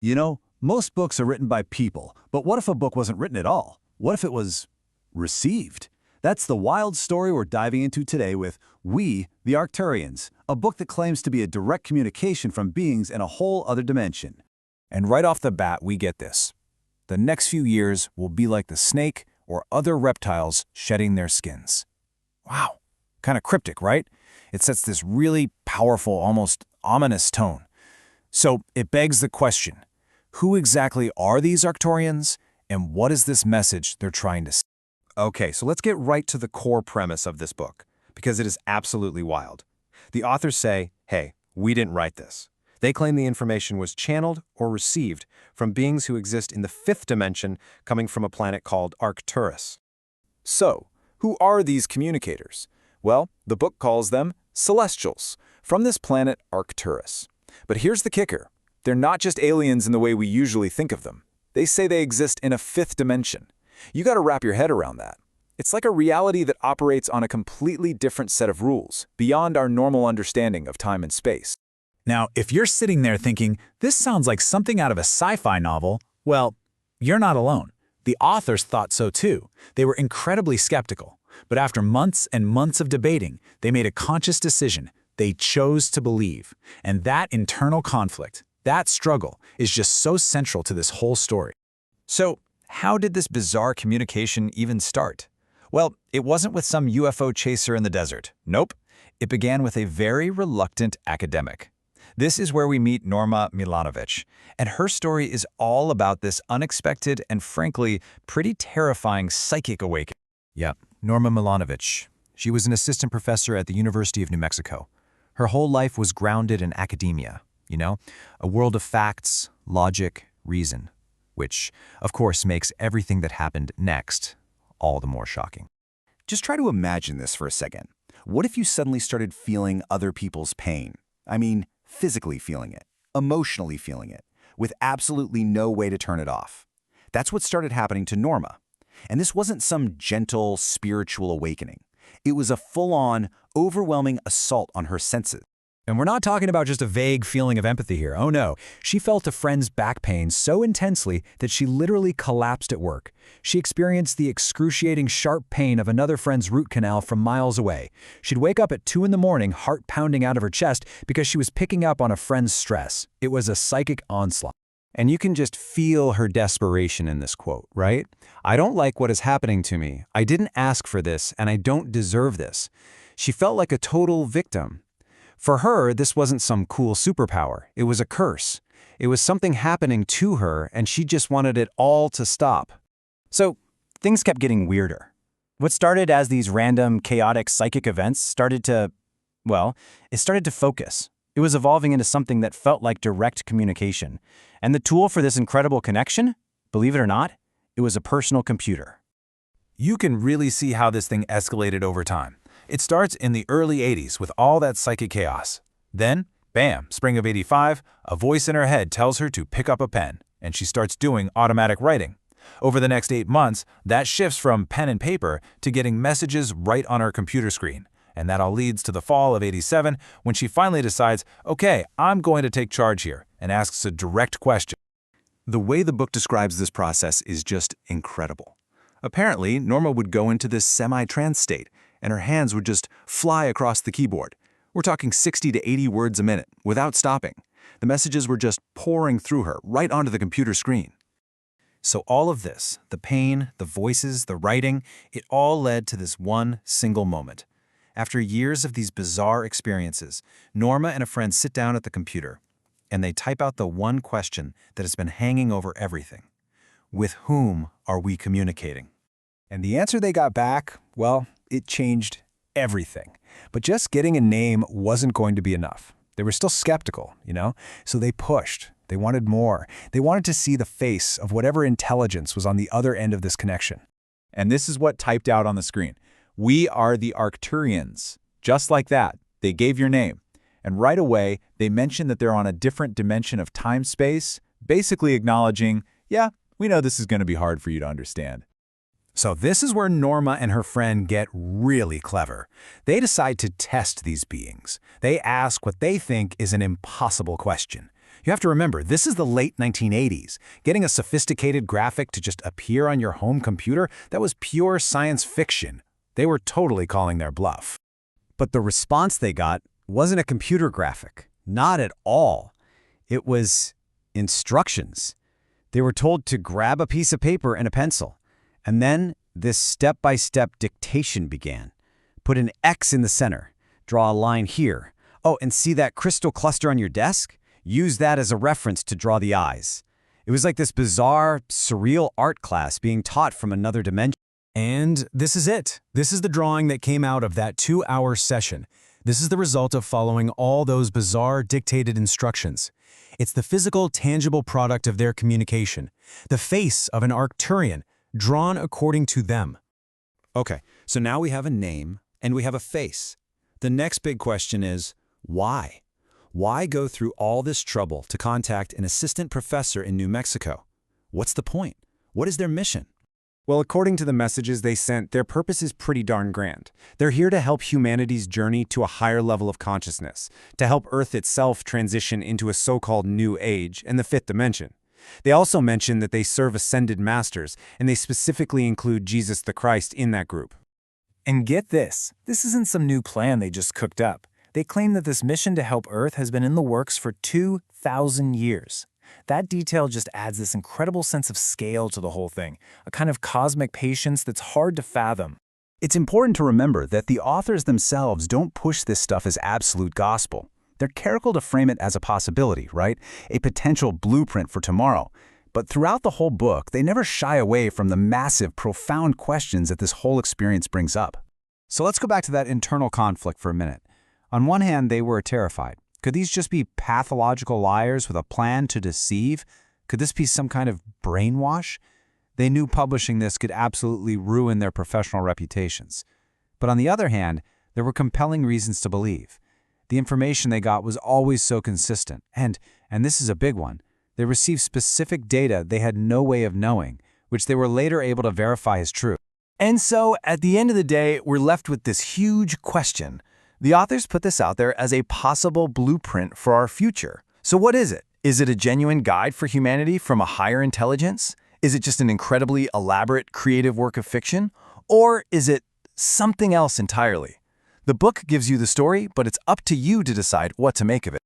You know, most books are written by people, but what if a book wasn't written at all? What if it was received? That's the wild story we're diving into today with We, the Arcturians, a book that claims to be a direct communication from beings in a whole other dimension. And right off the bat, we get this. The next few years will be like the snake or other reptiles shedding their skins. Wow, kind of cryptic, right? It sets this really powerful, almost ominous tone. So it begs the question, who exactly are these Arcturians, and what is this message they're trying to say? Okay, so let's get right to the core premise of this book, because it is absolutely wild. The authors say, hey, we didn't write this. They claim the information was channeled or received from beings who exist in the fifth dimension coming from a planet called Arcturus. So, who are these communicators? Well, the book calls them Celestials, from this planet Arcturus. But here's the kicker. They're not just aliens in the way we usually think of them. They say they exist in a fifth dimension. You got to wrap your head around that. It's like a reality that operates on a completely different set of rules, beyond our normal understanding of time and space. Now, if you're sitting there thinking, this sounds like something out of a sci-fi novel, well, you're not alone. The authors thought so too. They were incredibly skeptical. But after months and months of debating, they made a conscious decision. They chose to believe. And that internal conflict, that struggle, is just so central to this whole story. So, how did this bizarre communication even start? Well, it wasn't with some UFO chaser in the desert. Nope. It began with a very reluctant academic. This is where we meet Norma Milanovic, and her story is all about this unexpected and frankly pretty terrifying psychic awakening. Yeah, Norma Milanovic. She was an assistant professor at the University of New Mexico. Her whole life was grounded in academia, a world of facts, logic, reason, which, of course, makes everything that happened next all the more shocking. Just try to imagine this for a second. What if you suddenly started feeling other people's pain? I mean, physically feeling it, emotionally feeling it, with absolutely no way to turn it off. That's what started happening to Norma. And this wasn't some gentle, spiritual awakening. It was a full-on, overwhelming assault on her senses. And we're not talking about just a vague feeling of empathy here. Oh no, she felt a friend's back pain so intensely that she literally collapsed at work. She experienced the excruciating sharp pain of another friend's root canal from miles away. She'd wake up at 2 in the morning, heart pounding out of her chest because she was picking up on a friend's stress. It was a psychic onslaught. And you can just feel her desperation in this quote, right? I don't like what is happening to me. I didn't ask for this, and I don't deserve this. She felt like a total victim. For her, this wasn't some cool superpower. It was a curse. It was something happening to her, and she just wanted it all to stop. So, things kept getting weirder. What started as these random, chaotic psychic events started to focus. It was evolving into something that felt like direct communication. And the tool for this incredible connection, believe it or not, it was a personal computer. You can really see how this thing escalated over time. It starts in the early 80s with all that psychic chaos. Then, bam, spring of 85, a voice in her head tells her to pick up a pen, and she starts doing automatic writing. Over the next 8 months, that shifts from pen and paper to getting messages right on her computer screen. And that all leads to the fall of 87 when she finally decides, okay, I'm going to take charge here, and asks a direct question. The way the book describes this process is just incredible. Apparently, Norma would go into this semi-trance state, and her hands would just fly across the keyboard. We're talking 60 to 80 words a minute, without stopping. The messages were just pouring through her, right onto the computer screen. So all of this, the pain, the voices, the writing, it all led to this one single moment. After years of these bizarre experiences, Norma and a friend sit down at the computer, and they type out the one question that has been hanging over everything. With whom are we communicating? And the answer they got back, well, it changed everything. But just getting a name wasn't going to be enough. They were still skeptical, So they pushed. They wanted more. They wanted to see the face of whatever intelligence was on the other end of this connection. And this is what typed out on the screen. We are the Arcturians. Just like that, they gave your name. And right away, they mentioned that they're on a different dimension of time-space, basically acknowledging, yeah, we know this is going to be hard for you to understand. So this is where Norma and her friend get really clever. They decide to test these beings. They ask what they think is an impossible question. You have to remember, this is the late 1980s. Getting a sophisticated graphic to just appear on your home computer, that was pure science fiction. They were totally calling their bluff. But the response they got wasn't a computer graphic. Not at all. It was instructions. They were told to grab a piece of paper and a pencil. And then this step-by-step dictation began. Put an X in the center. Draw a line here. Oh, and see that crystal cluster on your desk? Use that as a reference to draw the eyes. It was like this bizarre, surreal art class being taught from another dimension. And this is it. This is the drawing that came out of that 2-hour session. This is the result of following all those bizarre dictated instructions. It's the physical, tangible product of their communication. The face of an Arcturian, drawn according to them. Okay, so now we have a name and we have a face. The next big question is, why? Why go through all this trouble to contact an assistant professor in New Mexico? What's the point? What is their mission? Well, according to the messages they sent, their purpose is pretty darn grand. They're here to help humanity's journey to a higher level of consciousness, to help Earth itself transition into a so-called new age and the fifth dimension. They also mention that they serve ascended masters, and they specifically include Jesus the Christ in that group. And get this isn't some new plan they just cooked up. They claim that this mission to help Earth has been in the works for 2,000 years. That detail just adds this incredible sense of scale to the whole thing, a kind of cosmic patience that's hard to fathom. It's important to remember that the authors themselves don't push this stuff as absolute gospel. They're careful to frame it as a possibility, right? A potential blueprint for tomorrow. But throughout the whole book, they never shy away from the massive, profound questions that this whole experience brings up. So let's go back to that internal conflict for a minute. On one hand, they were terrified. Could these just be pathological liars with a plan to deceive? Could this be some kind of brainwash? They knew publishing this could absolutely ruin their professional reputations. But on the other hand, there were compelling reasons to believe. The information they got was always so consistent, and this is a big one, they received specific data they had no way of knowing, which they were later able to verify as true. And so, at the end of the day, we're left with this huge question. The authors put this out there as a possible blueprint for our future. So what is it? Is it a genuine guide for humanity from a higher intelligence? Is it just an incredibly elaborate, creative work of fiction? Or is it something else entirely? The book gives you the story, but it's up to you to decide what to make of it.